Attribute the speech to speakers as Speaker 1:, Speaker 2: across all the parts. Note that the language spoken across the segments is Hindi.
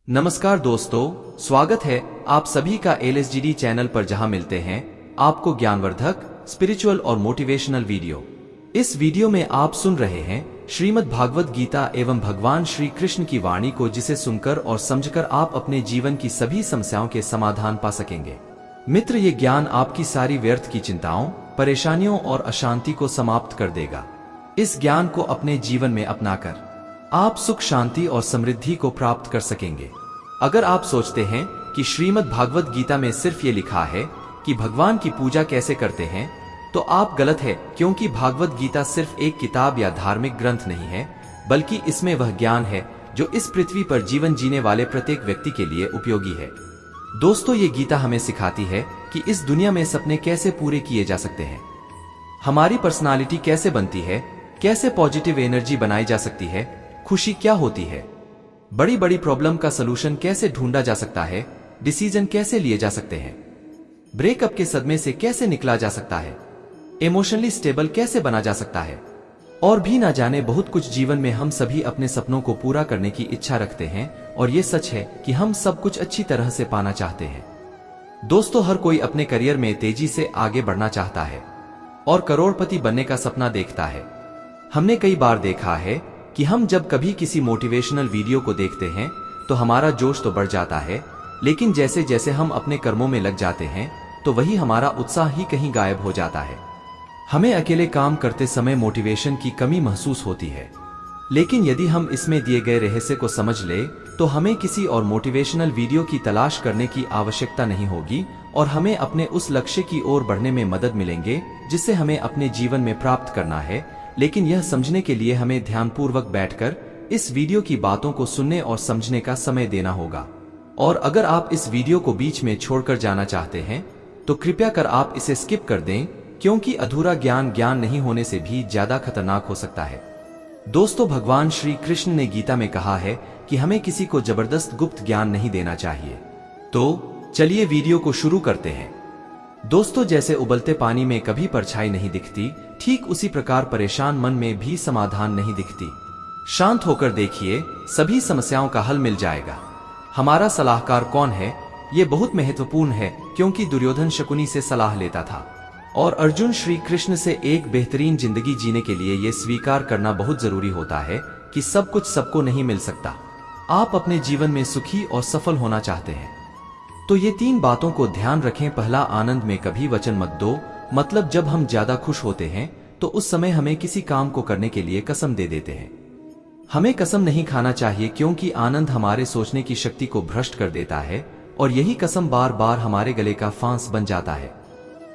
Speaker 1: नमस्कार दोस्तों, स्वागत है आप सभी का LSGD चैनल पर, जहां मिलते हैं आपको ज्ञानवर्धक, स्पिरिचुअल और मोटिवेशनल वीडियो। इस वीडियो में आप सुन रहे हैं श्रीमद् भागवत गीता एवं भगवान श्री कृष्ण की वाणी को, जिसे सुनकर और समझकर आप अपने जीवन की सभी समस्याओं के समाधान पा सकेंगे। मित्र, ये ज्ञान आपकी सारी व्यर्थ की चिंताओं, परेशानियों और अशांति को समाप्त कर देगा। इस ज्ञान को अपने जीवन में अपनाकर आप सुख, शांति और समृद्धि को प्राप्त कर सकेंगे। अगर आप सोचते हैं कि श्रीमद् भागवत गीता में सिर्फ ये लिखा है कि भगवान की पूजा कैसे करते हैं, तो आप गलत है, क्योंकि भागवत गीता सिर्फ एक किताब या धार्मिक ग्रंथ नहीं है, बल्कि इसमें वह ज्ञान है जो इस पृथ्वी पर जीवन जीने वाले प्रत्येक व्यक्ति के लिए उपयोगी है। दोस्तों, ये गीता हमें सिखाती है कि इस दुनिया में सपने कैसे पूरे किए जा सकते हैं, हमारी पर्सनालिटी कैसे बनती है, कैसे पॉजिटिव एनर्जी बनाई जा सकती है, खुशी क्या होती है, बड़ी बड़ी प्रॉब्लम का सलूशन कैसे ढूंढा जा सकता है, डिसीजन कैसे लिए जा सकते हैं, ब्रेकअप के सदमे से कैसे निकला जा सकता है, इमोशनली स्टेबल कैसे बना जा सकता है, और भी ना जाने बहुत कुछ। जीवन में हम सभी अपने सपनों को पूरा करने की इच्छा रखते हैं, और ये सच है कि हम सब कुछ अच्छी तरह से पाना चाहते हैं। दोस्तों, हर कोई अपने करियर में तेजी से आगे बढ़ना चाहता है और करोड़पति बनने का सपना देखता है। हमने कई बार देखा है कि हम जब कभी किसी मोटिवेशनल वीडियो को देखते हैं तो हमारा जोश तो बढ़ जाता है, लेकिन जैसे जैसे हम अपने कर्मों में लग जाते हैं तो वही हमारा उत्साह ही कहीं गायब हो जाता है। हमें अकेले काम करते समय मोटिवेशन की कमी महसूस होती है, लेकिन यदि हम इसमें दिए गए रहस्य को समझ ले तो हमें किसी और मोटिवेशनल वीडियो की तलाश करने की आवश्यकता नहीं होगी, और हमें अपने उस लक्ष्य की ओर बढ़ने में मदद मिलेंगे जिसे हमें अपने जीवन में प्राप्त करना है। लेकिन यह समझने के लिए हमें ध्यानपूर्वक बैठकर इस वीडियो की बातों को सुनने और समझने का समय देना होगा। और अगर आप इस वीडियो को बीच में छोड़कर जाना चाहते हैं तो कृपया कर आप इसे स्किप कर दें, क्योंकि अधूरा ज्ञान नहीं होने से भी ज्यादा खतरनाक हो सकता है। दोस्तों, भगवान श्री कृष्ण ने गीता में कहा है कि हमें किसी को जबरदस्त गुप्त ज्ञान नहीं देना चाहिए। तो चलिए वीडियो को शुरू करते हैं। दोस्तों, जैसे उबलते पानी में कभी परछाई नहीं दिखती, ठीक उसी प्रकार परेशान मन में भी समाधान नहीं दिखती। शांत होकर देखिए, सभी समस्याओं का हल मिल जाएगा। हमारा सलाहकार कौन है, ये बहुत महत्वपूर्ण है, क्योंकि दुर्योधन शकुनी से सलाह लेता था और अर्जुन श्री कृष्ण से एक बेहतरीन जिंदगी जीने के लिए ये स्वीकार करना बहुत जरूरी होता है कि सब कुछ सबको नहीं मिल सकता। आप अपने जीवन में सुखी और सफल होना चाहते हैं तो ये 3 बातों को ध्यान रखें। पहला, आनंद में कभी वचन मत दो। मतलब जब हम ज्यादा खुश होते हैं तो उस समय हमें किसी काम को करने के लिए कसम दे देते हैं। हमें कसम नहीं खाना चाहिए, क्योंकि आनंद हमारे सोचने की शक्ति को भ्रष्ट कर देता है, और यही कसम बार बार हमारे गले का फांस बन जाता है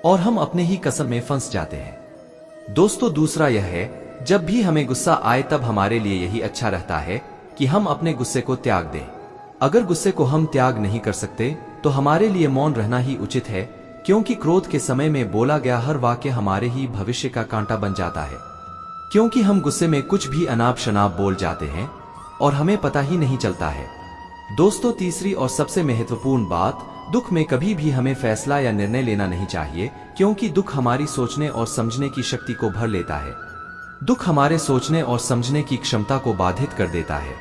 Speaker 1: और हम अपने ही कसम में फंस जाते हैं। दोस्तों, दूसरा यह है, जब भी हमें गुस्सा आए तब हमारे लिए यही अच्छा रहता है कि हम अपने गुस्से को त्याग दें। अगर गुस्से को हम त्याग नहीं कर सकते तो हमारे लिए मौन रहना ही उचित है, क्योंकि क्रोध के समय में बोला गया हर वाक्य हमारे ही भविष्य का कांटा बन जाता है। क्योंकि हम गुस्से में कुछ भी अनाप शनाप बोल जाते हैं और हमें पता ही नहीं चलता है। दोस्तों, तीसरी और सबसे महत्वपूर्ण बात, दुख में कभी भी हमें फैसला या निर्णय लेना नहीं चाहिए, क्योंकि दुख हमारी सोचने और समझने की शक्ति को भर लेता है। दुख हमारे सोचने और समझने की क्षमता को बाधित कर देता है,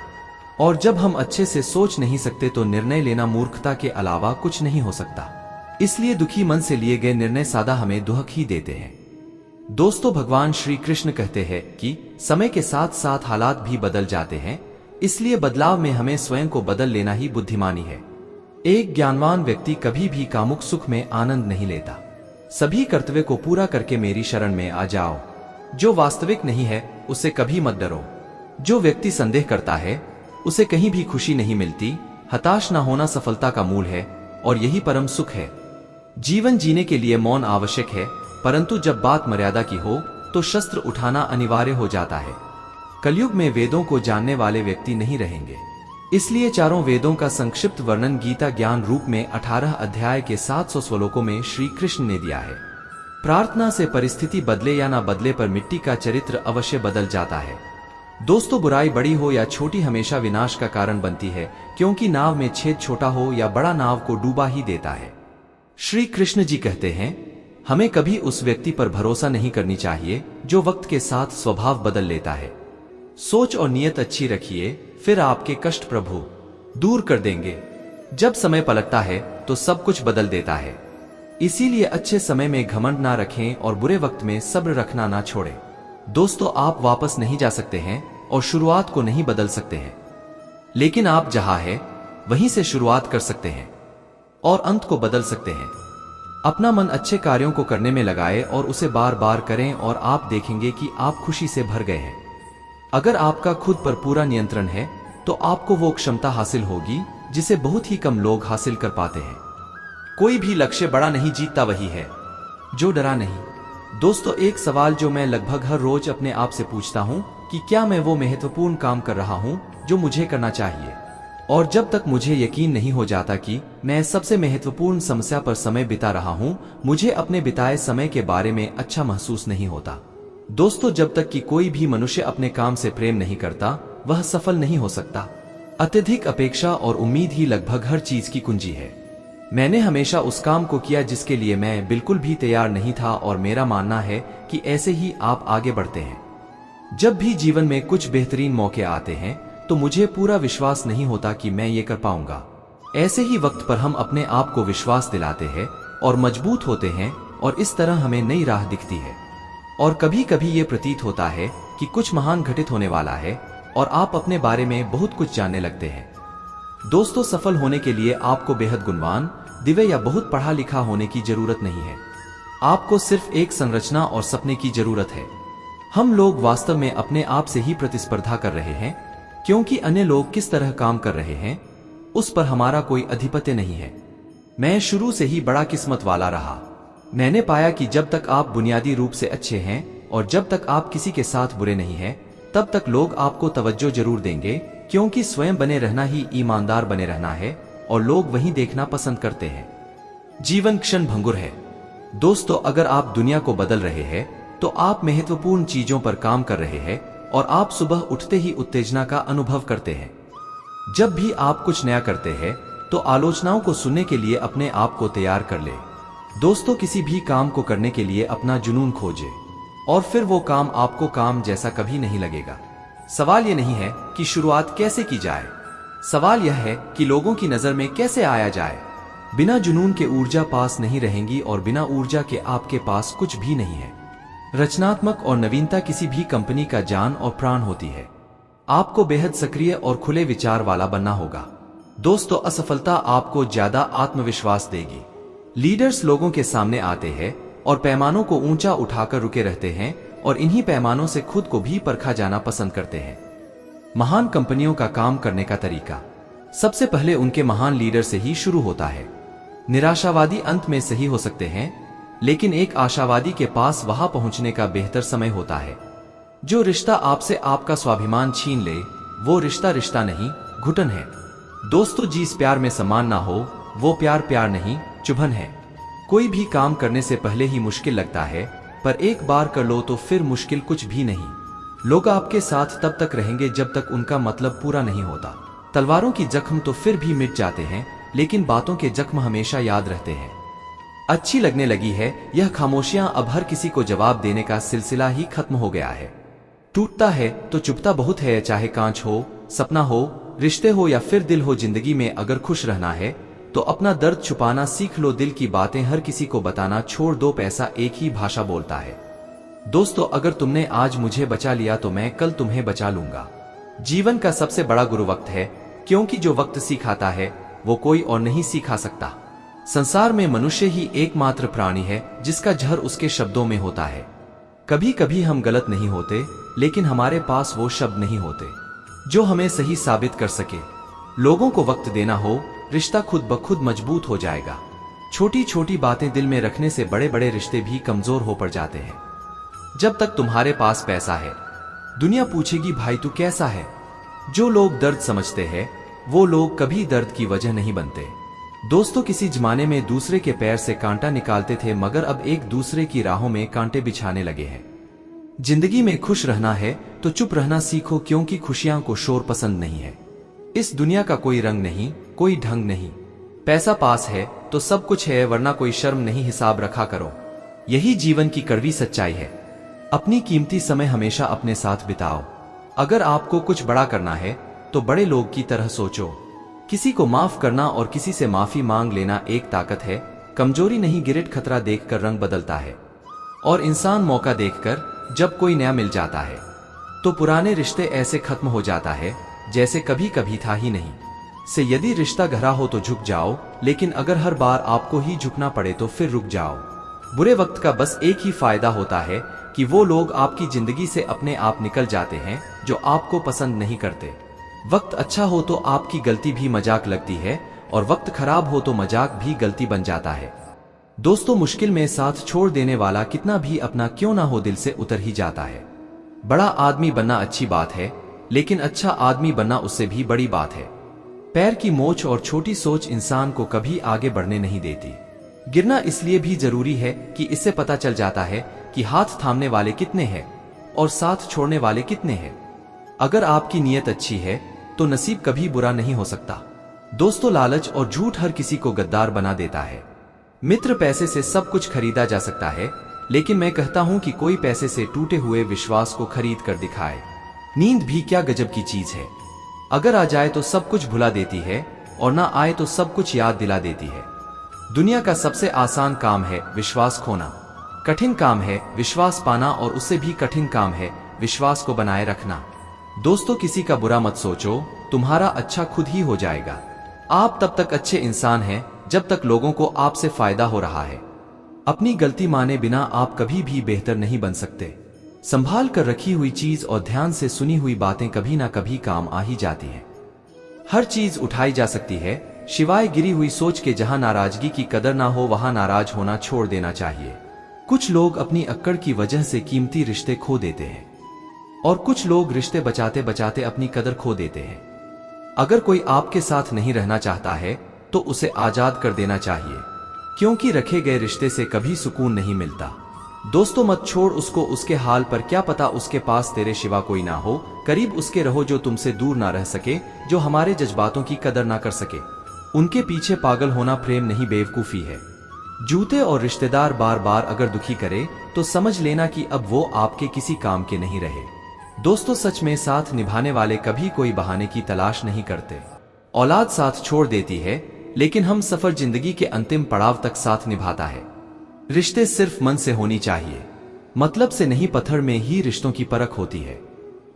Speaker 1: और जब हम अच्छे से सोच नहीं सकते तो निर्णय लेना मूर्खता के अलावा कुछ नहीं हो सकता। इसलिए दुखी मन से लिए गए निर्णय सदा हमें दुख ही देते हैं। दोस्तों, भगवान श्री कृष्ण कहते हैं कि समय के साथ साथ हालात भी बदल जाते हैं, इसलिए बदलाव में हमें स्वयं को बदल लेना ही बुद्धिमानी है। एक ज्ञानवान व्यक्ति कभी भी कामुक सुख में आनंद नहीं लेता। सभी कर्तव्य को पूरा करके मेरी शरण में आ जाओ। जो वास्तविक नहीं है उससे कभी मत डरो। जो व्यक्ति संदेह करता है उसे कहीं भी खुशी नहीं मिलती। हताश न होना सफलता का मूल है, और यही परम सुख है। जीवन जीने के लिए मौन आवश्यक है, परंतु जब बात मर्यादा की हो तो शस्त्र उठाना अनिवार्य हो जाता है। कलयुग में वेदों को जानने वाले व्यक्ति नहीं रहेंगे, इसलिए चारों वेदों का संक्षिप्त वर्णन गीता ज्ञान रूप में 18 अध्याय के 700 श्लोकों में श्री कृष्ण ने दिया है। प्रार्थना से परिस्थिति बदले या ना बदले पर मिट्टी का चरित्र अवश्य बदल जाता है। दोस्तों, बुराई बड़ी हो या छोटी हमेशा विनाश का कारण बनती है, क्योंकि नाव में छेद छोटा हो या बड़ा नाव को डूबा ही देता है। श्री कृष्ण जी कहते हैं, हमें कभी उस व्यक्ति पर भरोसा नहीं करनी चाहिए जो वक्त के साथ स्वभाव बदल लेता है। सोच और नियत अच्छी रखिए, फिर आपके कष्ट प्रभु दूर कर देंगे। जब समय पलटता है तो सब कुछ बदल देता है। इसीलिए अच्छे समय में घमंड ना रखें और बुरे वक्त में सब्र रखना ना छोड़ें। दोस्तों, आप वापस नहीं जा सकते हैं और शुरुआत को नहीं बदल सकते हैं, लेकिन आप जहां है वहीं से शुरुआत कर सकते हैं और अंत को बदल सकते हैं। अपना मन अच्छे कार्यों को करने में लगाएं और उसे बार बार करें और आप देखेंगे कि आप खुशी से भर गए हैं। अगर आपका खुद पर पूरा नियंत्रण है तो आपको वो क्षमता हासिल होगी जिसे बहुत ही कम लोग हासिल कर पाते हैं। कोई भी लक्ष्य बड़ा नहीं जीतता वही है जो डरा नहीं। दोस्तों, एक सवाल जो मैं लगभग हर रोज अपने आप से पूछता हूं कि क्या मैं वो महत्वपूर्ण काम कर रहा हूं जो मुझे करना चाहिए। और जब तक मुझे यकीन नहीं हो जाता कि मैं सबसे महत्वपूर्ण समस्या पर समय बिता रहा हूं, मुझे अपने बिताए समय के बारे में अच्छा महसूस नहीं होता। दोस्तों, जब तक कि कोई भी मनुष्य अपने काम से प्रेम नहीं करता, वह सफल नहीं हो सकता। अत्यधिक अपेक्षा और उम्मीद ही लगभग हर चीज की कुंजी है। मैंने हमेशा उस काम को किया जिसके लिए मैं बिल्कुल भी तैयार नहीं था और मेरा मानना है कि ऐसे ही आप आगे बढ़ते हैं। जब भी जीवन में कुछ बेहतरीन मौके आते हैं तो मुझे पूरा विश्वास नहीं होता कि मैं ये कर पाऊंगा। ऐसे ही वक्त पर हम अपने आप को विश्वास दिलाते हैं और मजबूत होते हैं और इस तरह हमें नई राह दिखती है। और कभी कभी ये प्रतीत होता है कि कुछ महान घटित होने वाला है और आप अपने बारे में बहुत कुछ जानने लगते हैं। दोस्तों, सफल होने के लिए आपको बेहद गुणवान, दिव्य या बहुत पढ़ा लिखा होने की जरूरत नहीं है। आपको सिर्फ एक संरचना और सपने की जरूरत है। हम लोग वास्तव में अपने आप से ही प्रतिस्पर्धा कर रहे हैं, क्योंकि अन्य लोग किस तरह काम कर रहे हैं उस पर हमारा कोई अधिपत्य नहीं है। मैं शुरू से ही बड़ा किस्मत वाला रहा। मैंने पाया कि जब तक आप बुनियादी रूप से अच्छे हैं और जब तक आप किसी के साथ बुरे नहीं हैं, तब तक लोग आपको तवज्जो जरूर देंगे, क्योंकि स्वयं बने रहना ही ईमानदार बने रहना है और लोग वही देखना पसंद करते हैं। जीवन क्षण भंगुर है। दोस्तों, अगर आप दुनिया को बदल रहे हैं तो आप महत्वपूर्ण चीजों पर काम कर रहे हैं और आप सुबह उठते ही उत्तेजना का अनुभव करते हैं। जब भी आप कुछ नया करते हैं तो आलोचनाओं को सुनने के लिए अपने आप को तैयार कर ले। दोस्तों, किसी भी काम को करने के लिए अपना जुनून खोजे और फिर वो काम आपको काम जैसा कभी नहीं लगेगा। सवाल ये नहीं है कि शुरुआत कैसे की जाए, सवाल यह है कि लोगों की नजर में कैसे आया जाए। बिना जुनून के ऊर्जा पास नहीं रहेंगी और बिना ऊर्जा के आपके पास कुछ भी नहीं है। रचनात्मक और नवीनता किसी भी कंपनी का जान और प्राण होती है। आपको बेहद सक्रिय और खुले विचार वाला बनना होगा। दोस्तों, असफलता आपको ज्यादा आत्मविश्वास देगी। लीडर्स लोगों के सामने आते हैं और पैमानों को ऊंचा उठाकर रुके रहते हैं और इन्हीं पैमानों से खुद को भी परखा जाना पसंद करते हैं। महान कंपनियों का काम करने का तरीका सबसे पहले उनके महान लीडर से ही शुरू होता है। निराशावादी अंत में सही हो सकते हैं, लेकिन एक आशावादी के पास वहां पहुंचने का बेहतर समय होता है। जो रिश्ता आपसे आपका स्वाभिमान छीन ले, वो रिश्ता रिश्ता नहीं, घुटन है। दोस्तों, जिस प्यार में सम्मान ना हो वो प्यार प्यार नहीं, चुभन है। कोई भी काम करने से पहले ही मुश्किल लगता है, पर एक बार कर लो तो फिर मुश्किल कुछ भी नहीं। लोग आपके साथ तब तक रहेंगे जब तक उनका मतलब पूरा नहीं होता। तलवारों की जख्म तो फिर भी मिट जाते हैं, लेकिन बातों के जख्म हमेशा याद रहते हैं। अच्छी लगने लगी है यह खामोशियां, अब हर किसी को जवाब देने का सिलसिला ही खत्म हो गया है। टूटता है तो चुभता बहुत है, चाहे कांच हो, सपना हो, रिश्ते हो या फिर दिल हो। जिंदगी में अगर खुश रहना है तो अपना दर्द छुपाना सीख लो। दिल की बातें हर किसी को बताना छोड़ दो, पैसा एक ही भाषा बोलता है। दोस्तों, अगर तुमने आज मुझे बचा लिया तो मैं कल तुम्हें बचा लूंगा। जीवन का सबसे बड़ा गुरु वक्त है, क्योंकि जो वक्त सिखाता है वो कोई और नहीं सिखा सकता। संसार में मनुष्य ही एकमात्र प्राणी है जिसका जहर उसके शब्दों में होता है। कभी कभी हम गलत नहीं होते, लेकिन हमारे पास वो शब्द नहीं होते जो हमें सही साबित कर सके। लोगों को वक्त देना हो, रिश्ता खुद ब खुद मजबूत हो जाएगा। छोटी छोटी बातें दिल में रखने से बड़े बड़े रिश्ते भी कमजोर हो पड़ जाते हैं। जब तक तुम्हारे पास पैसा है, दुनिया पूछेगी भाई तू कैसा है। जो लोग दर्द समझते हैं वो लोग कभी दर्द की वजह नहीं बनते। दोस्तों, किसी जमाने में दूसरे के पैर से कांटा निकालते थे, मगर अब एक दूसरे की राहों में कांटे बिछाने लगे हैं। जिंदगी में खुश रहना है तो चुप रहना सीखो, क्योंकि खुशियां को शोर पसंद नहीं है। इस दुनिया का कोई रंग नहीं, कोई ढंग नहीं। पैसा पास है तो सब कुछ है, वरना कोई शर्म नहीं, हिसाब रखा करो। यही जीवन की कड़वी सच्चाई है। अपनी कीमती समय हमेशा अपने साथ बिताओ। अगर आपको कुछ बड़ा करना है तो बड़े लोग की तरह सोचो, किसी को माफ करना और किसी से माफी मांग लेना एक ताकत है, कमजोरी नहीं। गिरट खतरा देखकर रंग बदलता है और इंसान मौका देखकर जब कोई नया मिल जाता है तो पुराने रिश्ते ऐसे खत्म हो जाता है जैसे कभी कभी था ही नहीं। से यदि रिश्ता गहरा हो तो झुक जाओ, लेकिन अगर हर बार आपको ही झुकना पड़े तो फिर रुक जाओ। बुरे वक्त का बस एक ही फायदा होता है कि वो लोग आपकी जिंदगी से अपने आप निकल जाते हैं जो आपको पसंद नहीं करते। वक्त अच्छा हो तो आपकी गलती भी मजाक लगती है और वक्त खराब हो तो मजाक भी गलती बन जाता है। दोस्तों, मुश्किल में साथ छोड़ देने वाला कितना भी अपना क्यों ना हो दिल से उतर ही जाता है। बड़ा आदमी बनना अच्छी बात है, लेकिन अच्छा आदमी बनना उससे भी बड़ी बात है। पैर की मोच और छोटी सोच इंसान को कभी आगे बढ़ने नहीं देती। गिरना इसलिए भी जरूरी है कि इससे पता चल जाता है कि हाथ थामने वाले कितने हैं और साथ छोड़ने वाले कितने हैं। अगर आपकी नीयत अच्छी है तो नसीब कभी बुरा नहीं हो सकता। दोस्तों, लालच और झूठ हर किसी को गद्दार बना देता है। मित्र, पैसे से सब कुछ खरीदा जा सकता है, लेकिन मैं कहता हूं कि कोई पैसे से टूटे हुए विश्वास को खरीद कर दिखाए। नींद भी क्या गजब की चीज है। अगर आ जाए तो सब कुछ भुला देती है और ना आए तो सब कुछ याद दिला देती है। दुनिया का सबसे आसान काम है विश्वास खोना, कठिन काम है विश्वास पाना और उससे भी कठिन काम है विश्वास को बनाए रखना। दोस्तों, किसी का बुरा मत सोचो, तुम्हारा अच्छा खुद ही हो जाएगा। आप तब तक अच्छे इंसान हैं जब तक लोगों को आपसे फायदा हो रहा है। अपनी गलती माने बिना आप कभी भी बेहतर नहीं बन सकते। संभाल कर रखी हुई चीज और ध्यान से सुनी हुई बातें कभी ना कभी काम आ ही जाती हैं। हर चीज उठाई जा सकती है शिवाय गिरी हुई सोच के। जहां नाराजगी की कदर ना हो वहां नाराज होना छोड़ देना चाहिए। कुछ लोग अपनी अक्कड़ की वजह से कीमती रिश्ते खो देते हैं और कुछ लोग रिश्ते बचाते बचाते अपनी कदर खो देते हैं। अगर कोई आपके साथ नहीं रहना चाहता है तो उसे आजाद कर देना चाहिए, क्योंकि रखे गए रिश्ते से कभी सुकून नहीं मिलता। दोस्तों, मत छोड़ उसको उसके हाल पर, क्या पता उसके पास तेरे सिवा कोई ना हो। करीब उसके रहो जो तुमसे दूर ना रह सके, जो हमारे जज्बातों की कदर ना कर सके। उनके पीछे पागल होना प्रेम नहीं बेवकूफी है। जूते और रिश्तेदार बार बार अगर दुखी करे तो समझ लेना कि अब वो आपके किसी काम के नहीं रहे। दोस्तों, सच में साथ निभाने वाले कभी कोई बहाने की तलाश नहीं करते। औलाद साथ छोड़ देती है, लेकिन हम सफर जिंदगी के अंतिम पड़ाव तक साथ निभाता है। रिश्ते सिर्फ मन से होनी चाहिए, मतलब से नहीं। पत्थर में ही रिश्तों की परख होती है।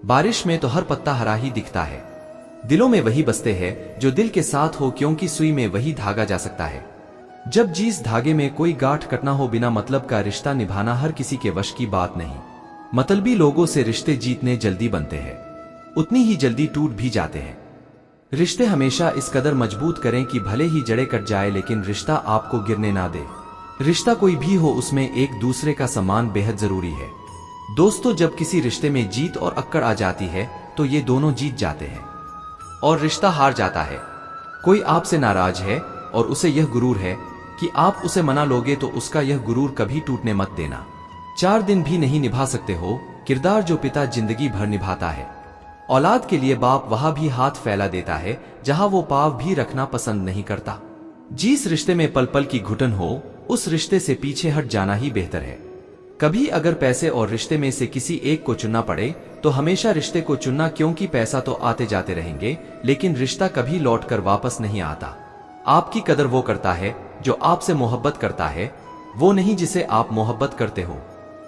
Speaker 1: बारिश में तो हर पत्ता हरा ही दिखता है। दिलों में वही बसते हैं जो दिल के साथ हो, क्योंकि सुई में वही धागा जा सकता है। जब जिस धागे में कोई गांठ कटना हो, बिना मतलब का रिश्ता निभाना हर किसी के वश की बात नहीं। मतलबी लोगों से रिश्ते जीतने जल्दी बनते हैं, उतनी ही जल्दी टूट भी जाते हैं। रिश्ते हमेशा इस कदर मजबूत करें कि भले ही जड़ें कट जाए, लेकिन रिश्ता आपको गिरने ना दे। रिश्ता कोई भी हो, उसमें एक दूसरे का सम्मान बेहद जरूरी है। दोस्तों, जब किसी रिश्ते में जीत और अक्कड़ आ जाती है तो ये दोनों जीत जाते हैं और रिश्ता हार जाता है। कोई आपसे नाराज है और उसे यह गुरूर है कि आप उसे मना लोगे तो उसका यह गुरूर कभी टूटने मत देना। 4 दिन भी नहीं निभा सकते हो किरदार जो पिता जिंदगी भर निभाता है। औलाद के लिए बाप वहां भी हाथ फैला देता है जहां वो पाव भी रखना पसंद नहीं करता। जिस रिश्ते में पल पल की घुटन हो, उस रिश्ते से पीछे हट जाना ही बेहतर है। कभी अगर पैसे और रिश्ते में से किसी एक को चुनना पड़े तो हमेशा रिश्ते को चुनना, क्योंकि पैसा तो आते जाते रहेंगे, लेकिन रिश्ता कभी लौटकर वापस नहीं आता। आपकी कदर वो करता है जो आपसे मोहब्बत करता है, वो नहीं जिसे आप मोहब्बत करते हो।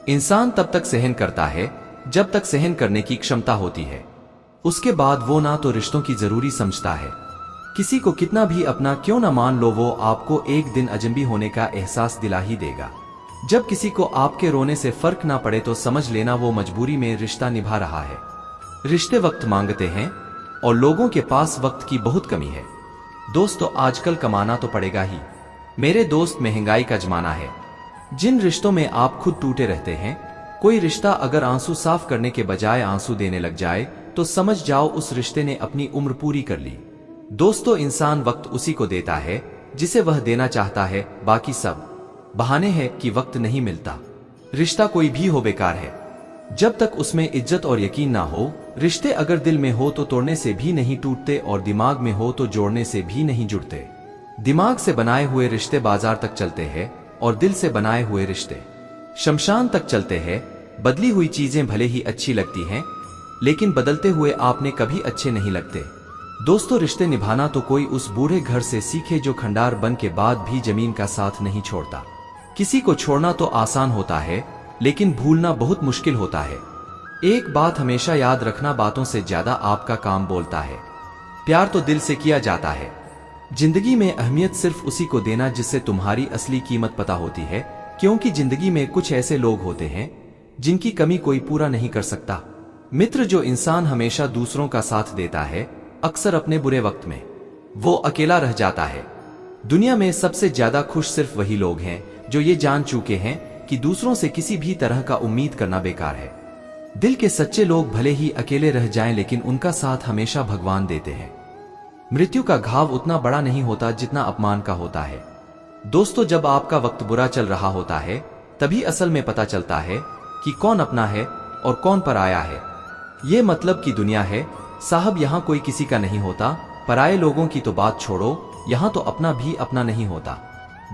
Speaker 1: इंसान तब तक सहन करता है जब तक सहन करने की क्षमता होती है, उसके बाद वो ना तो रिश्तों की जरूरी समझता है। किसी को कितना भी अपना क्यों ना मान लो, वो आपको एक दिन अजनबी होने का एहसास दिला ही देगा। जब किसी को आपके रोने से फर्क ना पड़े तो समझ लेना वो मजबूरी में रिश्ता निभा रहा है। रिश्ते वक्त मांगते हैं और लोगों के पास वक्त की बहुत कमी है। दोस्तों, आजकल कमाना तो पड़ेगा ही। मेरे दोस्त, महंगाई का जमाना है। जिन रिश्तों में आप खुद टूटे रहते हैं, कोई रिश्ता अगर आंसू साफ करने के बजाय आंसू देने लग जाए तो समझ जाओ उस रिश्ते ने अपनी उम्र पूरी कर ली। दोस्तों, इंसान वक्त उसी को देता है जिसे वह देना चाहता है, बाकी सब बहाने हैं कि वक्त नहीं मिलता। रिश्ता कोई भी हो बेकार है जब तक उसमें इज्जत और यकीन ना हो। रिश्ते अगर दिल में हो तो तोड़ने से भी नहीं टूटते, और दिमाग में हो तो जोड़ने से भी नहीं जुड़ते। दिमाग से बनाए हुए रिश्ते बाजार तक चलते हैं और दिल से बनाए हुए रिश्ते शमशान तक चलते हैं। बदली हुई चीजें भले ही अच्छी लगती हैं, लेकिन बदलते हुए आपने कभी अच्छे नहीं लगते। दोस्तों, रिश्ते निभाना तो कोई उस बूढ़े घर से सीखे जो खंडार बन के बाद भी जमीन का साथ नहीं छोड़ता। किसी को छोड़ना तो आसान होता है, लेकिन भूलना बहुत मुश्किल होता है। एक बात हमेशा याद रखना, बातों से ज्यादा आपका काम बोलता है। प्यार तो दिल से किया जाता है। जिंदगी में अहमियत सिर्फ उसी को देना जिससे तुम्हारी असली कीमत पता होती है, क्योंकि जिंदगी में कुछ ऐसे लोग होते हैं जिनकी कमी कोई पूरा नहीं कर सकता। मित्र, जो इंसान हमेशा दूसरों का साथ देता है, अक्सर अपने बुरे वक्त में वो अकेला रह जाता है। दुनिया में सबसे ज्यादा खुश सिर्फ वही लोग हैं जो ये जान चुके हैं कि दूसरों से किसी भी तरह का उम्मीद करना बेकार है। दिल के सच्चे लोग भले ही अकेले रह जाएं, लेकिन उनका साथ हमेशा भगवान देते हैं। मृत्यु का घाव उतना बड़ा नहीं होता जितना अपमान का होता है। दोस्तों, जब आपका वक्त बुरा चल रहा होता है, तभी असल में पता चलता है कि कौन अपना है और कौन पराया है। ये मतलब की दुनिया है साहब, यहाँ कोई किसी का नहीं होता। पराये लोगों की तो बात छोड़ो, यहाँ तो अपना भी अपना नहीं होता।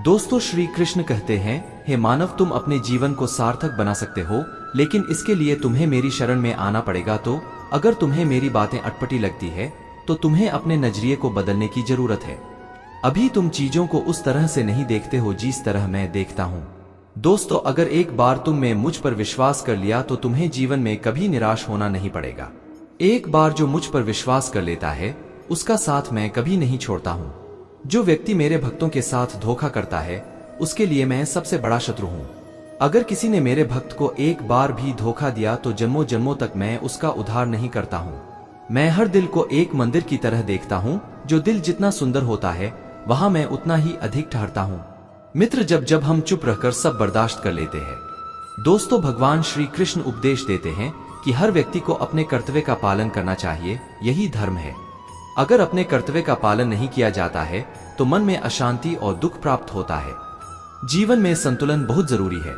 Speaker 1: दोस्तों, श्री कृष्ण कहते हैं, हे मानव, तुम अपने जीवन को सार्थक बना सकते हो, लेकिन इसके लिए तुम्हें मेरी शरण में आना पड़ेगा। तो अगर तुम्हें मेरी बातें अटपटी लगती है तो तुम्हें अपने नजरिए को बदलने की जरूरत है। अभी तुम चीजों को उस तरह से नहीं देखते हो जिस तरह मैं देखता हूँ। दोस्तों, अगर एक बार तुमने मुझ पर विश्वास कर लिया तो तुम्हें जीवन में कभी निराश होना नहीं पड़ेगा। एक बार जो मुझ पर विश्वास कर लेता है, उसका साथ मैं कभी नहीं छोड़ता हूँ। जो व्यक्ति मेरे भक्तों के साथ धोखा करता है, उसके लिए मैं सबसे बड़ा शत्रु हूँ। अगर किसी ने मेरे भक्त को एक बार भी धोखा दिया तो जन्मों जन्मों तक मैं उसका उद्धार नहीं करता हूँ। मैं हर दिल को एक मंदिर की तरह देखता हूँ। जो दिल जितना सुंदर होता है, वहां मैं उतना ही अधिक ठहरता हूँ। मित्र, जब जब हम चुप रहकर सब बर्दाश्त कर लेते हैं। दोस्तों, भगवान श्री कृष्ण उपदेश देते हैं कि हर व्यक्ति को अपने कर्तव्य का पालन करना चाहिए, यही धर्म है। अगर अपने कर्तव्य का पालन नहीं किया जाता है तो मन में अशांति और दुख प्राप्त होता है। जीवन में संतुलन बहुत जरूरी है।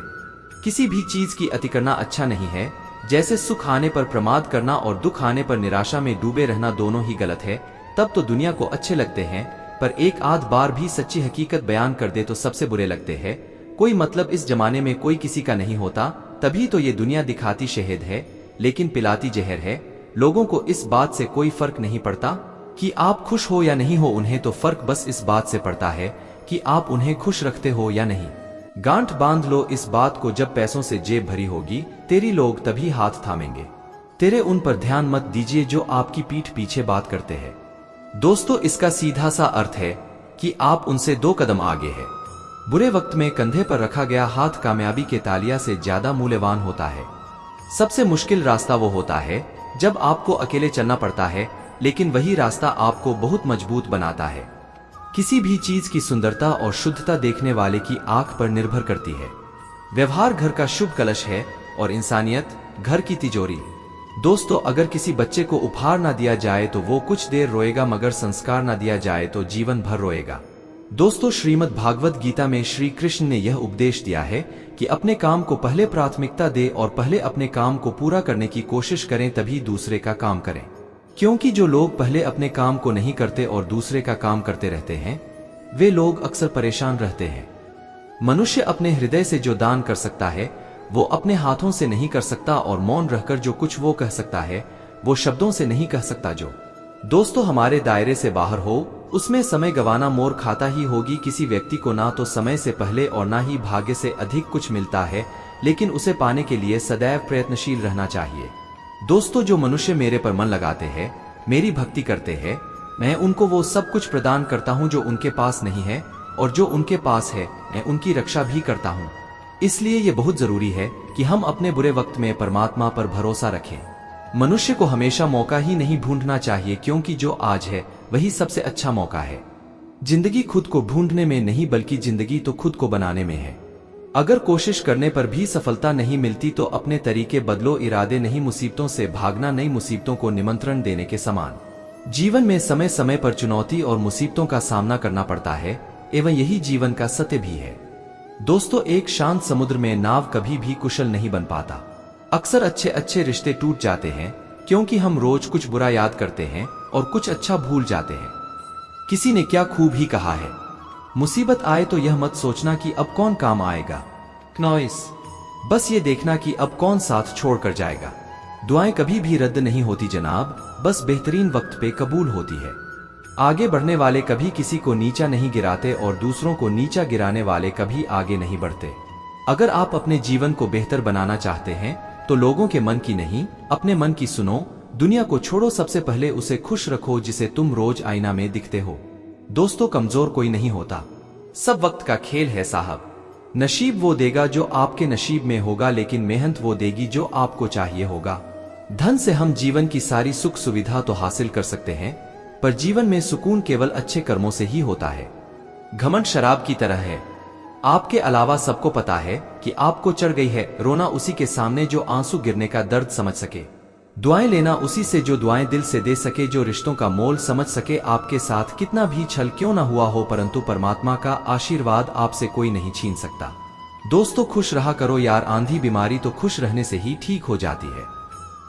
Speaker 1: किसी भी चीज की अति करना अच्छा नहीं है। जैसे सुख आने पर प्रमाद करना और दुख आने पर निराशा में डूबे रहना दोनों ही गलत है। तब तो दुनिया को अच्छे लगते हैं, पर एक आध बार भी सच्ची हकीकत बयान कर दे तो सबसे बुरे लगते हैं। कोई मतलब इस जमाने में कोई किसी का नहीं होता, तभी तो ये दुनिया दिखाती शहद है लेकिन पिलाती जहर है। लोगों को इस बात से कोई फर्क नहीं पड़ता कि आप खुश हो या नहीं हो, उन्हें तो फर्क बस इस बात से पड़ता है कि आप उन्हें खुश रखते हो या नहीं। गांठ बांध लो इस बात को, जब पैसों से जेब भरी होगी तेरी, लोग तभी हाथ थामेंगे तेरे। उन पर ध्यान मत दीजिए जो आपकी पीठ पीछे बात करते हैं। दोस्तों, इसका सीधा सा अर्थ है कि आप उनसे 2 कदम आगे है। बुरे वक्त में कंधे पर रखा गया हाथ कामयाबी के तालिया से ज्यादा मूल्यवान होता है। सबसे मुश्किल रास्ता वो होता है जब आपको अकेले चलना पड़ता है, लेकिन वही रास्ता आपको बहुत मजबूत बनाता है। किसी भी चीज की सुंदरता और शुद्धता देखने वाले की आंख पर निर्भर करती है। व्यवहार घर का शुभ कलश है और इंसानियत घर की तिजोरी। दोस्तों, अगर किसी बच्चे को उपहार ना दिया जाए तो वो कुछ देर रोएगा, मगर संस्कार ना दिया जाए तो जीवन भर रोएगा। दोस्तों, श्रीमद् भागवत गीता में श्री कृष्ण ने यह उपदेश दिया है कि अपने काम को पहले प्राथमिकता दे और पहले अपने काम को पूरा करने की कोशिश करें, तभी दूसरे का काम करें। क्योंकि जो लोग पहले अपने काम को नहीं करते और दूसरे का काम करते रहते हैं, वे लोग अक्सर परेशान रहते हैं। मनुष्य अपने हृदय से जो दान कर सकता है वो अपने हाथों से नहीं कर सकता, और मौन रहकर जो कुछ वो कह सकता है वो शब्दों से नहीं कह सकता। जो दोस्तों हमारे दायरे से बाहर हो, उसमें समय गंवाना मोर खाता ही होगी। किसी व्यक्ति को ना तो समय से पहले और ना ही भाग्य से अधिक कुछ मिलता है, लेकिन उसे पाने के लिए सदैव प्रयत्नशील रहना चाहिए। दोस्तों, जो मनुष्य मेरे पर मन लगाते हैं, मेरी भक्ति करते हैं, मैं उनको वो सब कुछ प्रदान करता हूँ जो उनके पास नहीं है, और जो उनके पास है मैं उनकी रक्षा भी करता हूँ। इसलिए ये बहुत जरूरी है कि हम अपने बुरे वक्त में परमात्मा पर भरोसा रखें। मनुष्य को हमेशा मौका ही नहीं ढूंढना चाहिए, क्योंकि जो आज है वही सबसे अच्छा मौका है। जिंदगी खुद को ढूंढने में नहीं, बल्कि जिंदगी तो खुद को बनाने में है। अगर कोशिश करने पर भी सफलता नहीं मिलती तो अपने तरीके बदलो। इरादे नहीं, मुसीबतों से भागना नहीं, मुसीबतों को निमंत्रण देने के समान। जीवन में समय समय पर चुनौती और मुसीबतों का सामना करना पड़ता है, एवं यही जीवन का सत्य भी है। दोस्तों, एक शांत समुद्र में नाव कभी भी कुशल नहीं बन पाता। अक्सर अच्छे अच्छे रिश्ते टूट जाते हैं क्योंकि हम रोज कुछ बुरा याद करते हैं और कुछ अच्छा भूल जाते हैं। किसी ने क्या खूब ही कहा है, मुसीबत आए तो यह मत सोचना कि अब कौन काम आएगा, नॉइस, बस ये देखना कि अब कौन साथ छोड़ कर जाएगा। दुआएं कभी भी रद्द नहीं होती जनाब, बस बेहतरीन वक्त पे कबूल होती है। आगे बढ़ने वाले कभी किसी को नीचा नहीं गिराते और दूसरों को नीचा गिराने वाले कभी आगे नहीं बढ़ते। अगर आप अपने जीवन को बेहतर बनाना चाहते हैं तो लोगों के मन की नहीं, अपने मन की सुनो। दुनिया को छोड़ो, सबसे पहले उसे खुश रखो जिसे तुम रोज आईना में दिखते हो। दोस्तों, कमजोर कोई नहीं होता, सब वक्त का खेल है साहब। नसीब वो देगा जो आपके नसीब में होगा, लेकिन मेहनत वो देगी जो आपको चाहिए होगा। धन से हम जीवन की सारी सुख सुविधा तो हासिल कर सकते हैं, पर जीवन में सुकून केवल अच्छे कर्मों से ही होता है। घमंड शराब की तरह है, आपके अलावा सबको पता है कि आपको चढ़ गई है। रोना उसी के सामने जो आंसू गिरने का दर्द समझ सके। दुआएं लेना उसी से जो दुआएं दिल से दे सके, जो रिश्तों का मोल समझ सके। आपके साथ कितना भी छल क्यों ना हुआ हो, परंतु परमात्मा का आशीर्वाद आपसे कोई नहीं छीन सकता। दोस्तों, खुश रहा करो यार, आंधी बीमारी तो खुश रहने से ही ठीक हो जाती है।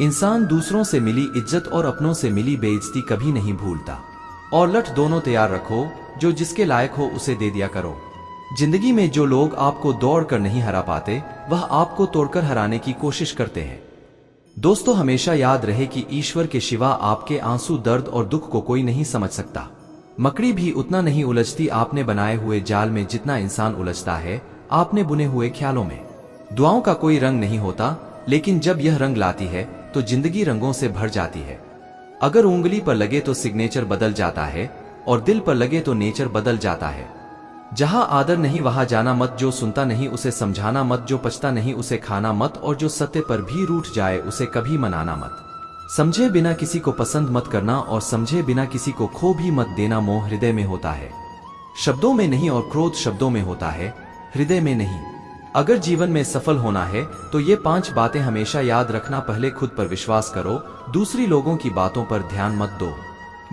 Speaker 1: इंसान दूसरों से मिली इज्जत और अपनों से मिली बेइज्जती कभी नहीं भूलता। और लठ दोनों तैयार रखो, जो जिसके लायक हो उसे दे दिया करो। जिंदगी में जो लोग आपको दौड़ कर नहीं हरा पाते, वह आपको तोड़कर हराने की कोशिश करते हैं। दोस्तों, हमेशा याद रहे कि ईश्वर के सिवा आपके आंसू, दर्द और दुख को कोई नहीं समझ सकता। मकड़ी भी उतना नहीं उलझती आपने बनाए हुए जाल में जितना इंसान उलझता है आपने बुने हुए ख्यालों में। दुआओं का कोई रंग नहीं होता, लेकिन जब यह रंग लाती है तो जिंदगी रंगों से भर जाती है। अगर उंगली पर लगे तो सिग्नेचर बदल जाता है, और दिल पर लगे तो नेचर बदल जाता है। जहां आदर नहीं वहां जाना मत, जो सुनता नहीं उसे समझाना मत, जो पछता नहीं उसे खाना मत, और जो सत्य पर भी रूठ जाए उसे कभी मनाना मत। समझे बिना किसी को पसंद मत करना, और समझे बिना किसी को खो भी मत देना। मोह हृदय में होता है, शब्दों में नहीं, और क्रोध शब्दों में होता है, हृदय में नहीं। अगर जीवन में सफल होना है तो ये 5 बातें हमेशा याद रखना। पहले खुद पर विश्वास करो, दूसरी लोगों की बातों पर ध्यान मत दो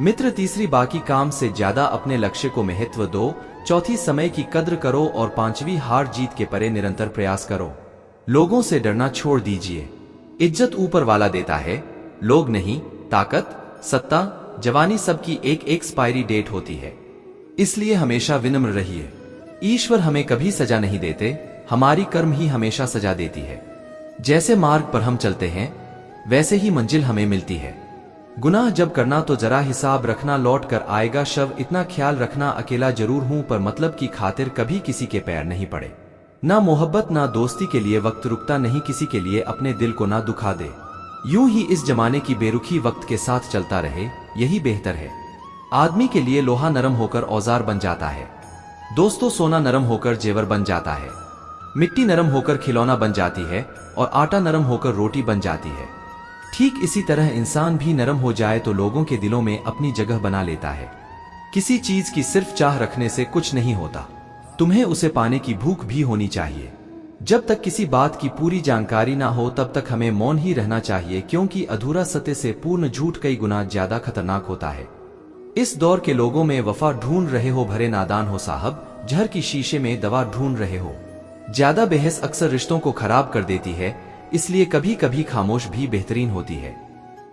Speaker 1: मित्र, तीसरी बाकी काम से ज्यादा अपने लक्ष्य को महत्व दो, चौथी समय की कद्र करो, और 5वीं हार जीत के परे निरंतर प्रयास करो। लोगों से डरना छोड़ दीजिए, इज्जत ऊपर वाला देता है, लोग नहीं। ताकत, सत्ता, जवानी सबकी एक एक्सपायरी डेट होती है, इसलिए हमेशा विनम्र रहिए। ईश्वर हमें कभी सजा नहीं देते, हमारी कर्म ही हमेशा सजा देती है। जैसे मार्ग पर हम चलते हैं वैसे ही मंजिल हमें मिलती है। गुनाह जब करना तो जरा हिसाब रखना, लौट कर आएगा शव, इतना ख्याल रखना। अकेला जरूर हूं पर मतलब की खातिर कभी किसी के पैर नहीं पड़े। ना मोहब्बत ना दोस्ती के लिए वक्त रुकता नहीं, किसी के लिए अपने दिल को ना दुखा दे। यूं ही इस जमाने की बेरुखी वक्त के साथ चलता रहे, यही बेहतर है। आदमी के लिए लोहा नरम होकर औजार बन जाता है। दोस्तों, सोना नरम होकर जेवर बन जाता है, मिट्टी नरम होकर खिलौना बन जाती है, और आटा नरम होकर रोटी बन जाती है। ठीक इसी तरह इंसान भी नरम हो जाए तो लोगों के दिलों में अपनी जगह बना लेता है। किसी चीज की सिर्फ चाह रखने से कुछ नहीं होता, तुम्हें उसे पाने की भूख भी होनी चाहिए। जब तक किसी बात की पूरी जानकारी ना हो तब तक हमें मौन ही रहना चाहिए, क्योंकि अधूरा सत्य से पूर्ण झूठ कई गुना ज्यादा खतरनाक होता है। इस दौर के लोगों में वफा ढूंढ रहे हो, भरे नादान हो साहब, जहर की शीशे में दवा ढूंढ रहे हो। ज्यादा बहस अक्सर रिश्तों को खराब कर देती है, इसलिए कभी कभी खामोश भी बेहतरीन होती है।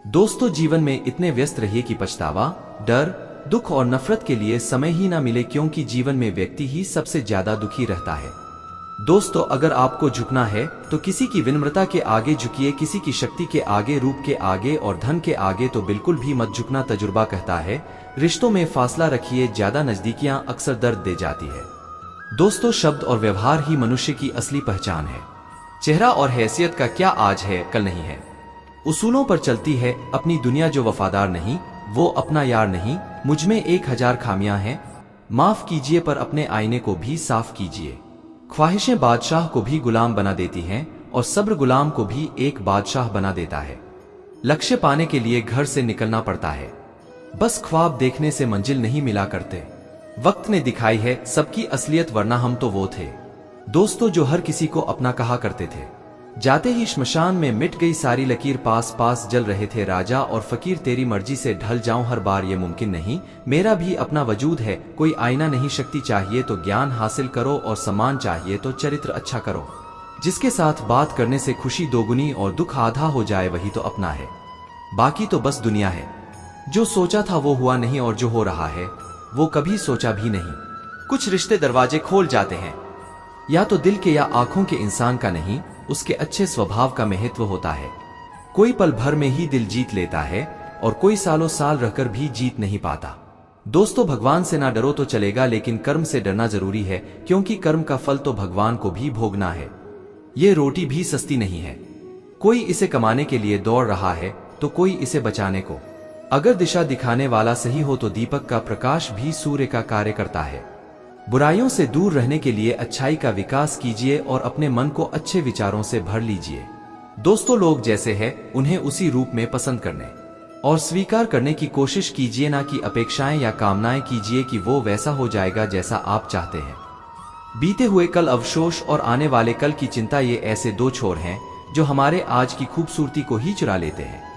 Speaker 1: दोस्तों, जीवन में इतने व्यस्त रहिए कि पछतावा, डर, दुख और नफरत के लिए समय ही ना मिले, क्योंकि जीवन में व्यक्ति ही सबसे ज्यादा दुखी रहता है। दोस्तों, अगर आपको झुकना है तो किसी की विनम्रता के आगे झुकिए, किसी की शक्ति के आगे, रूप के आगे और धन के आगे तो बिल्कुल भी मत झुकना। तजुर्बा कहता है रिश्तों में फासला रखिए, ज्यादा नजदीकियां अक्सर दर्द दे जाती है। दोस्तों, शब्द और व्यवहार ही मनुष्य की असली पहचान है। चेहरा और हैसियत का क्या आज है कल नहीं है। उसूलों पर चलती है अपनी दुनिया, जो वफादार नहीं वो अपना यार नहीं। मुझमें 1000 खामियां हैं, माफ कीजिए पर अपने आईने को भी साफ कीजिए। ख्वाहिशें बादशाह को भी गुलाम बना देती हैं, और सब्र गुलाम को भी एक बादशाह बना देता है। लक्ष्य पाने के लिए घर से निकलना पड़ता है, बस ख्वाब देखने से मंजिल नहीं मिला करते। वक्त ने दिखाई है सबकी असलियत, वरना हम तो वो थे दोस्तों जो हर किसी को अपना कहा करते थे। जाते ही श्मशान में मिट गई सारी लकीर, पास पास जल रहे थे राजा और फकीर। तेरी मर्जी से ढल जाऊं हर बार ये मुमकिन नहीं, मेरा भी अपना वजूद है, कोई आईना नहीं। शक्ति चाहिए तो ज्ञान हासिल करो, और सम्मान चाहिए तो चरित्र अच्छा करो। जिसके साथ बात करने से खुशी दोगुनी और दुख आधा हो जाए वही तो अपना है, बाकी तो बस दुनिया है। जो सोचा था वो हुआ नहीं, और जो हो रहा है वो कभी सोचा भी नहीं। कुछ रिश्ते दरवाजे खोल जाते हैं, या तो दिल के या आंखों के। इंसान का नहीं, उसके अच्छे स्वभाव का महत्व होता है। कोई पल भर में ही दिल जीत लेता है और कोई सालों साल रहकर भी जीत नहीं पाता। दोस्तों, भगवान से ना डरो तो चलेगा, लेकिन कर्म से डरना जरूरी है, क्योंकि कर्म का फल तो भगवान को भी भोगना है। ये रोटी भी सस्ती नहीं है। कोई इसे कमाने के लिए दौड़ रहा है तो कोई इसे बचाने को। अगर दिशा दिखाने वाला सही हो तो दीपक का प्रकाश भी सूर्य का कार्य करता है। बुराइयों से दूर रहने के लिए अच्छाई का विकास कीजिए और अपने मन को अच्छे विचारों से भर लीजिए। दोस्तों, लोग जैसे हैं उन्हें उसी रूप में पसंद करने और स्वीकार करने की कोशिश कीजिए, ना कि अपेक्षाएं या कामनाएं कीजिए कि वो वैसा हो जाएगा जैसा आप चाहते हैं। बीते हुए कल अवशोष और आने वाले कल की चिंता, ये ऐसे दो छोर हैं जो हमारे आज की खूबसूरती को ही चुरा लेते हैं।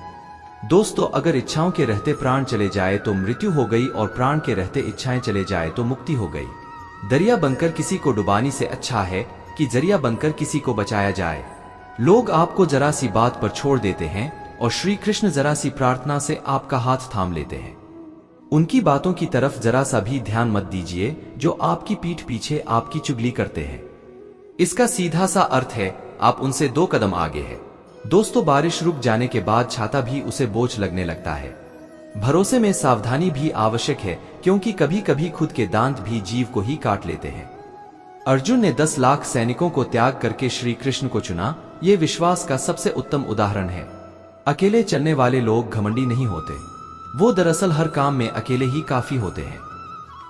Speaker 1: दोस्तों, अगर इच्छाओं के रहते प्राण चले जाए तो मृत्यु हो गई, और प्राण के रहते इच्छाएं चले जाए तो मुक्ति हो गई। दरिया बनकर किसी को डुबाने से अच्छा है कि जरिया बनकर किसी को बचाया जाए। लोग आपको जरा सी बात पर छोड़ देते हैं और श्री कृष्ण जरा सी प्रार्थना से आपका हाथ थाम लेते हैं। उनकी बातों की तरफ जरा सा भी ध्यान मत दीजिए जो आपकी पीठ पीछे आपकी चुगली करते हैं। इसका सीधा सा अर्थ है आप उनसे 2 कदम आगे हैं। दोस्तों, बारिश रुक जाने के बाद छाता भी उसे बोझ लगने लगता है। भरोसे में सावधानी भी आवश्यक है, क्योंकि कभी कभी खुद के दांत भी जीव को ही काट लेते हैं। अर्जुन ने 10 लाख सैनिकों को त्याग करके श्री कृष्ण को चुना। ये विश्वास का सबसे उत्तम उदाहरण है। अकेले चलने वाले लोग घमंडी नहीं होते, वो दरअसल हर काम में अकेले ही काफी होते हैं।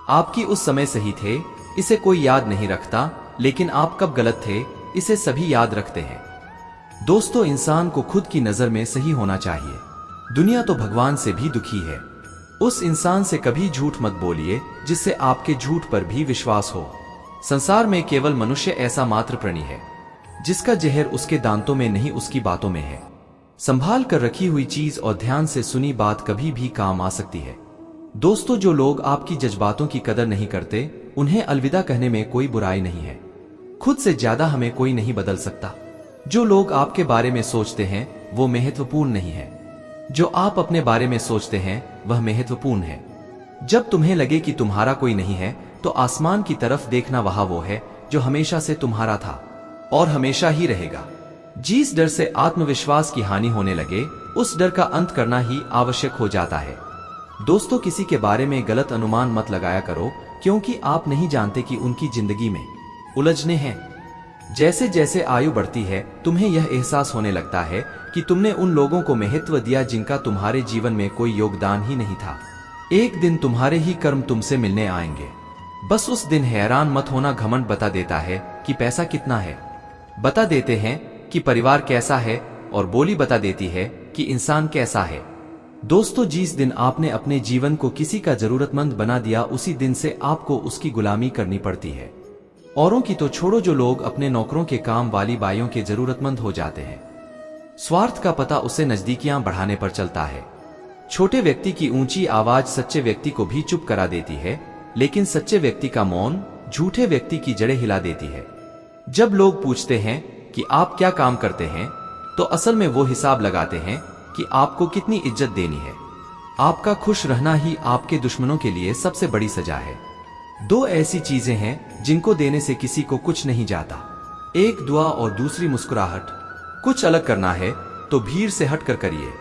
Speaker 1: आपकी उस समय सही थे, इसे कोई याद नहीं रखता, लेकिन आप कब गलत थे इसे सभी याद रखते हैं। दोस्तों, इंसान को खुद की नजर में सही होना चाहिए। दुनिया तो भगवान से भी दुखी है। उस इंसान से कभी झूठ मत बोलिए जिससे आपके झूठ पर भी विश्वास हो। संसार में केवल मनुष्य ऐसा मात्र प्राणी है जिसका जहर उसके दांतों में नहीं, उसकी बातों में है। संभाल कर रखी हुई चीज और ध्यान से सुनी बात कभी भी काम आ सकती है। दोस्तों, जो लोग आपकी जज्बातों की कदर नहीं करते उन्हें अलविदा कहने में कोई बुराई नहीं है। खुद से ज्यादा हमें कोई नहीं बदल सकता। जो लोग आपके बारे में सोचते हैं वो महत्वपूर्ण नहीं है, जो आप अपने बारे में सोचते हैं वह महत्वपूर्ण है। जब तुम्हें लगे कि तुम्हारा कोई नहीं है तो आसमान की तरफ देखना, वहां वो है जो हमेशा से तुम्हारा था और हमेशा ही रहेगा। जिस डर से आत्मविश्वास की हानि होने लगे उस डर का अंत करना ही आवश्यक हो जाता है। दोस्तों, किसी के बारे में गलत अनुमान मत लगाया करो, क्योंकि आप नहीं जानते कि उनकी जिंदगी में उलझने हैं। जैसे जैसे आयु बढ़ती है तुम्हें यह एहसास होने लगता है कि तुमने उन लोगों को महत्व दिया जिनका तुम्हारे जीवन में कोई योगदान ही नहीं था। एक दिन तुम्हारे ही कर्म तुमसे मिलने आएंगे। बस उस दिन हैरान मत होना। घमंड बता देता है कि पैसा कितना है, बता देते हैं कि परिवार कैसा है, और बोली बता देती है कि इंसान कैसा है। दोस्तों, जिस दिन आपने अपने जीवन को किसी का जरूरतमंद बना दिया उसी दिन से आपको उसकी गुलामी करनी पड़ती है। औरों की तो छोड़ो, जो लोग अपने नौकरों के काम वाली बाइयों के जरूरतमंद हो जाते हैं। स्वार्थ का पता उसे नजदीकियां बढ़ाने पर चलता है। छोटे व्यक्ति की ऊंची आवाज सच्चे व्यक्ति को भी चुप करा देती है, लेकिन सच्चे व्यक्ति का मौन झूठे व्यक्ति की जड़ें हिला देती है। जब लोग पूछते हैं कि आप क्या काम करते हैं तो असल में वो हिसाब लगाते हैं कि आपको कितनी इज्जत देनी है। आपका खुश रहना ही आपके दुश्मनों के लिए सबसे बड़ी सजा है। 2 ऐसी चीजें हैं जिनको देने से किसी को कुछ नहीं जाता, एक दुआ और दूसरी मुस्कुराहट। कुछ अलग करना है तो भीड़ से हटकर करिए।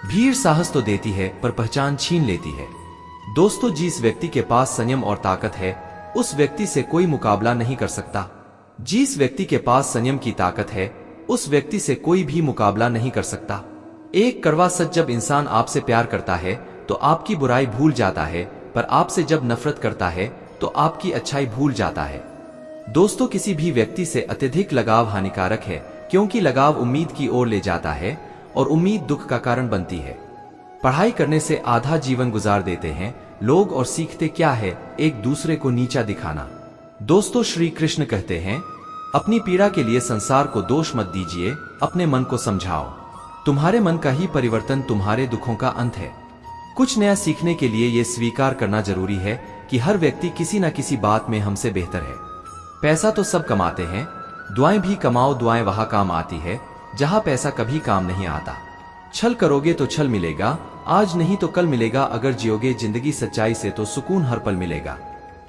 Speaker 1: भीड़ साहस तो देती है पर पहचान छीन लेती है। दोस्तों, जिस व्यक्ति के पास संयम और ताकत है उस व्यक्ति से कोई मुकाबला नहीं कर सकता। जिस व्यक्ति के पास संयम की ताकत है उस व्यक्ति से कोई भी मुकाबला नहीं कर सकता। एक कड़वा सच, जब इंसान आपसे प्यार करता है तो आपकी बुराई भूल जाता है, पर आपसे जब नफरत करता है तो आपकी अच्छाई भूल जाता है। दोस्तों, किसी भी व्यक्ति से अत्यधिक लगाव हानिकारक है, क्योंकि लगाव उम्मीद की ओर ले जाता है और उम्मीद दुख का कारण बनती है। पढ़ाई करने से आधा जीवन गुजार देते हैं लोग और सीखते क्या है, एक दूसरे को नीचा दिखाना। दोस्तों, श्री कृष्ण कहते हैं, अपनी पीड़ा के लिए संसार को दोष मत दीजिए, अपने मन को समझाओ। तुम्हारे मन का ही परिवर्तन तुम्हारे दुखों का अंत है। कुछ नया सीखने के लिए यह स्वीकार करना जरूरी है कि हर व्यक्ति किसी न किसी बात में हमसे बेहतर है। पैसा तो सब कमाते हैं, दुआएं भी कमाओ, दुआएं वहां काम आती है जहां पैसा कभी काम नहीं आता। छल करोगे तो छल मिलेगा, आज नहीं तो कल मिलेगा। अगर जियोगे जिंदगी सच्चाई से तो सुकून हर पल मिलेगा।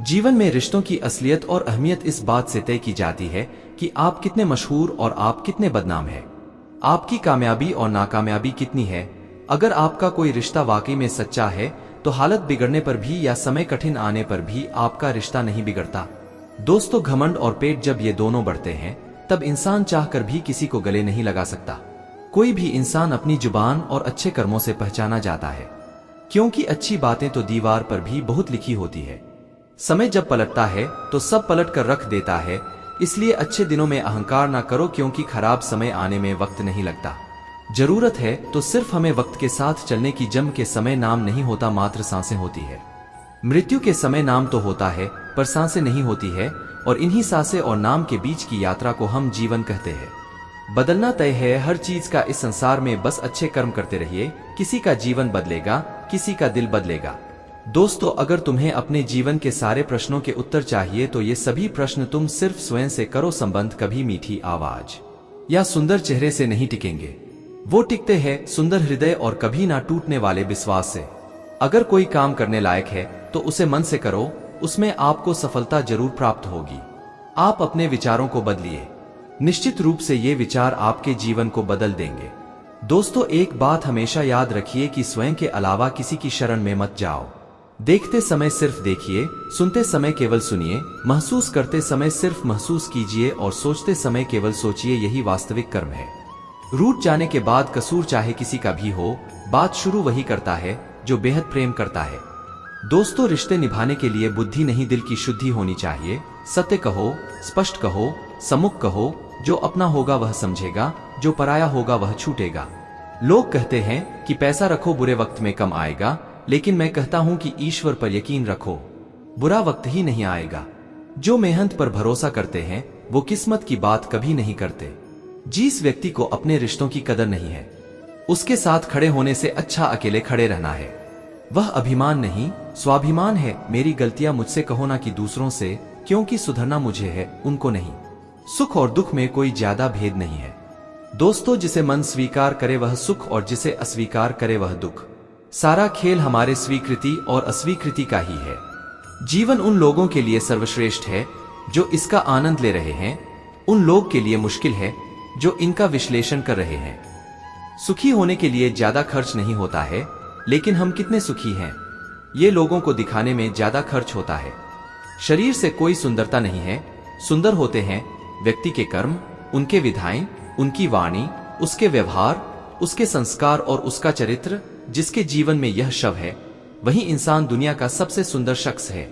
Speaker 1: जीवन में रिश्तों की असलियत और अहमियत इस बात से तय की जाती है कि आप कितने मशहूर और आप कितने बदनाम हैं। आपकी कामयाबी और नाकामयाबी कितनी है। अगर आपका कोई रिश्ता वाकई में सच्चा है तो हालत बिगड़ने पर भी या समय कठिन आने पर भी आपका रिश्ता नहीं बिगड़ता। दोस्तों, घमंड और पेट जब ये दोनों बढ़ते हैं तब इंसान चाहकर भी किसी को गले नहीं लगा सकता। कोई भी इंसान अपनी जुबान और अच्छे कर्मों से पहचाना जाता है, क्योंकि अच्छी बातें तो दीवार पर भी बहुत लिखी होती है। समय जब पलटता है तो सब पलट कर रख देता है, इसलिए अच्छे दिनों में अहंकार ना करो, क्योंकि खराब समय आने में वक्त नहीं लगता। जरूरत है तो सिर्फ हमें वक्त के साथ चलने की। जम के समय नाम नहीं होता, मात्र सांसें होती है। मृत्यु के समय नाम तो होता है पर सांसें नहीं होती है, और इन्हीं सांसें और नाम के बीच की यात्रा को हम जीवन कहते हैं। बदलना तय है हर चीज का इस संसार में, बस अच्छे कर्म करते रहिए। किसी का जीवन बदलेगा, किसी का दिल बदलेगा। दोस्तों, अगर तुम्हें अपने जीवन के सारे प्रश्नों के उत्तर चाहिए तो ये सभी प्रश्न तुम सिर्फ स्वयं से करो। संबंध कभी मीठी आवाज या सुंदर चेहरे से नहीं टिकेंगे, वो टिकते हैं सुंदर हृदय और कभी ना टूटने वाले विश्वास से। अगर कोई काम करने लायक है तो उसे मन से करो, उसमें आपको सफलता जरूर प्राप्त होगी। आप अपने विचारों को बदलिए, निश्चित रूप से ये विचार आपके जीवन को बदल देंगे। दोस्तों, एक बात हमेशा याद रखिए कि स्वयं के अलावा किसी की शरण में मत जाओ। देखते समय सिर्फ देखिए, सुनते समय केवल सुनिए, महसूस करते समय सिर्फ महसूस कीजिए और सोचते समय केवल सोचिए। यही वास्तविक कर्म है। रूठ जाने के बाद कसूर चाहे किसी का भी हो, बात शुरू वही करता है जो बेहद प्रेम करता है। दोस्तों, रिश्ते निभाने के लिए बुद्धि नहीं दिल की शुद्धि होनी चाहिए। सत्य कहो, स्पष्ट कहो, सम्मुख कहो। जो अपना होगा वह समझेगा, जो पराया होगा वह छूटेगा। लोग कहते हैं कि पैसा रखो बुरे वक्त में कम आएगा, लेकिन मैं कहता हूं कि ईश्वर पर यकीन रखो, बुरा वक्त ही नहीं आएगा। जो मेहनत पर भरोसा करते हैं वो किस्मत की बात कभी नहीं करते। जिस व्यक्ति को अपने रिश्तों की कदर नहीं है, उसके साथ खड़े होने से अच्छा अकेले खड़े रहना है। वह अभिमान नहीं, स्वाभिमान है। मेरी गलतियां मुझसे कहो ना कि दूसरों से, क्योंकि सुधरना मुझे है, उनको नहीं। सुख और दुख में कोई ज्यादा भेद नहीं है। दोस्तों, जिसे मन स्वीकार करे वह सुख और जिसे अस्वीकार करे वह दुख। सारा खेल हमारे स्वीकृति और अस्वीकृति का ही है। जीवन उन लोगों के लिए सर्वश्रेष्ठ है जो इसका आनंद ले रहे हैं, उन लोग के लिए मुश्किल है जो इनका विश्लेषण कर रहे हैं। सुखी होने के लिए ज्यादा खर्च नहीं होता है, लेकिन हम कितने सुखी हैं ये लोगों को दिखाने में ज्यादा खर्च होता है। शरीर से कोई सुंदरता नहीं है, सुंदर होते हैं व्यक्ति के कर्म, उनके विधाएं, उनकी वाणी, उसके व्यवहार, उसके संस्कार और उसका चरित्र। जिसके जीवन में यह शव है वही इंसान दुनिया का सबसे सुंदर शख्स है।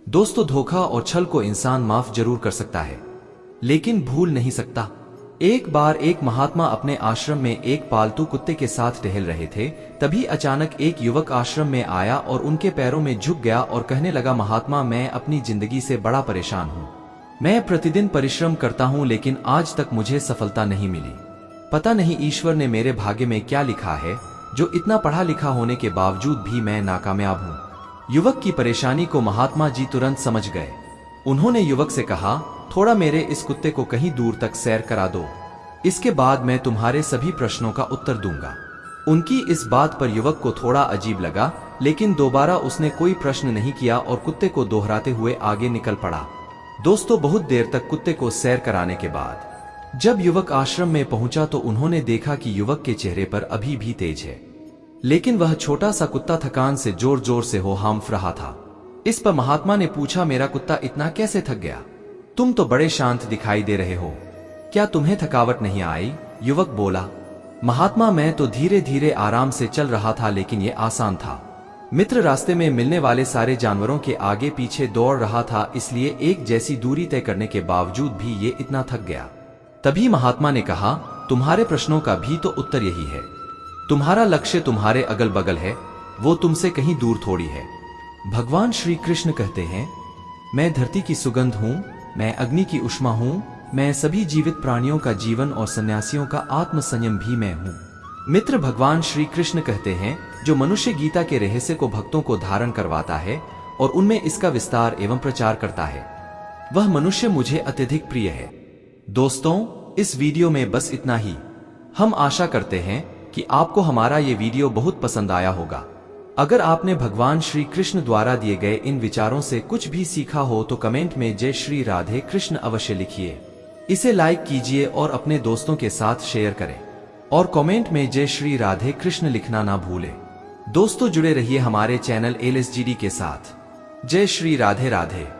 Speaker 1: दोस्तों, धोखा और छल को इंसान माफ जरूर कर सकता है, लेकिन भूल नहीं सकता। एक बार एक महात्मा अपने आश्रम में एक पालतू कुत्ते के साथ टहल रहे थे। तभी अचानक एक युवक आश्रम में आया और उनके पैरों में झुक गया और कहने लगा, महात्मा, मैं अपनी जिंदगी से बड़ा परेशान हूँ। मैं प्रतिदिन परिश्रम करता हूँ, लेकिन आज तक मुझे सफलता नहीं मिली। पता नहीं ईश्वर ने मेरे भाग्य में क्या लिखा है, जो इतना पढ़ा लिखा होने के बावजूद भी मैं नाकामयाब हूँ। युवक की परेशानी को महात्मा जी तुरंत समझ गए। उन्होंने युवक से कहा, थोड़ा मेरे इस कुत्ते को कहीं दूर तक सैर करा दो, इसके बाद मैं तुम्हारे सभी प्रश्नों का उत्तर दूंगा। उनकी इस बात पर युवक को थोड़ा अजीब लगा, लेकिन दोबारा उसने कोई प्रश्न नहीं किया और कुत्ते को दोहराते हुए आगे निकल पड़ा। दोस्तों, बहुत देर तक कुत्ते को सैर कराने के बाद जब युवक आश्रम में पहुंचा तो उन्होंने देखा कि युवक के चेहरे पर अभी भी तेज है, लेकिन वह छोटा सा कुत्ता थकान से जोर जोर से हो हांफ रहा था। इस पर महात्मा ने पूछा, मेरा कुत्ता इतना कैसे थक गया? तुम तो बड़े शांत दिखाई दे रहे हो, क्या तुम्हें थकावट नहीं आई? युवक बोला, महात्मा, मैं तो धीरे धीरे आराम से चल रहा था, लेकिन ये आसान था। मित्र रास्ते में मिलने वाले सारे जानवरों के आगे पीछे दौड़ रहा था, इसलिए एक जैसी दूरी तय करने के बावजूद भी ये इतना थक गया। तभी महात्मा ने कहा, तुम्हारे प्रश्नों का भी तो उत्तर यही है। तुम्हारा लक्ष्य तुम्हारे अगल बगल है, वो तुमसे कहीं दूर थोड़ी है। भगवान श्री कृष्ण कहते हैं, मैं धरती की सुगंध हूँ, मैं अग्नि की उष्मा हूँ, मैं सभी जीवित प्राणियों का जीवन और सन्यासियों का आत्म संयम भी मैं हूँ। मित्र, भगवान श्री कृष्ण कहते हैं, जो मनुष्य गीता के रहस्य को भक्तों को धारण करवाता है और उनमें इसका विस्तार एवं प्रचार करता है, वह मनुष्य मुझे अत्यधिक प्रिय है। दोस्तों, इस वीडियो में बस इतना ही। हम आशा करते हैं कि आपको हमारा ये वीडियो बहुत पसंद आया होगा। अगर आपने भगवान श्री कृष्ण द्वारा दिए गए इन विचारों से कुछ भी सीखा हो तो कमेंट में जय श्री राधे कृष्ण अवश्य लिखिए। इसे लाइक कीजिए और अपने दोस्तों के साथ शेयर करें। और कमेंट में जय श्री राधे कृष्ण लिखना ना भूलें। दोस्तों जुड़े रहिए हमारे चैनल LSGD के साथ। जय श्री राधे राधे।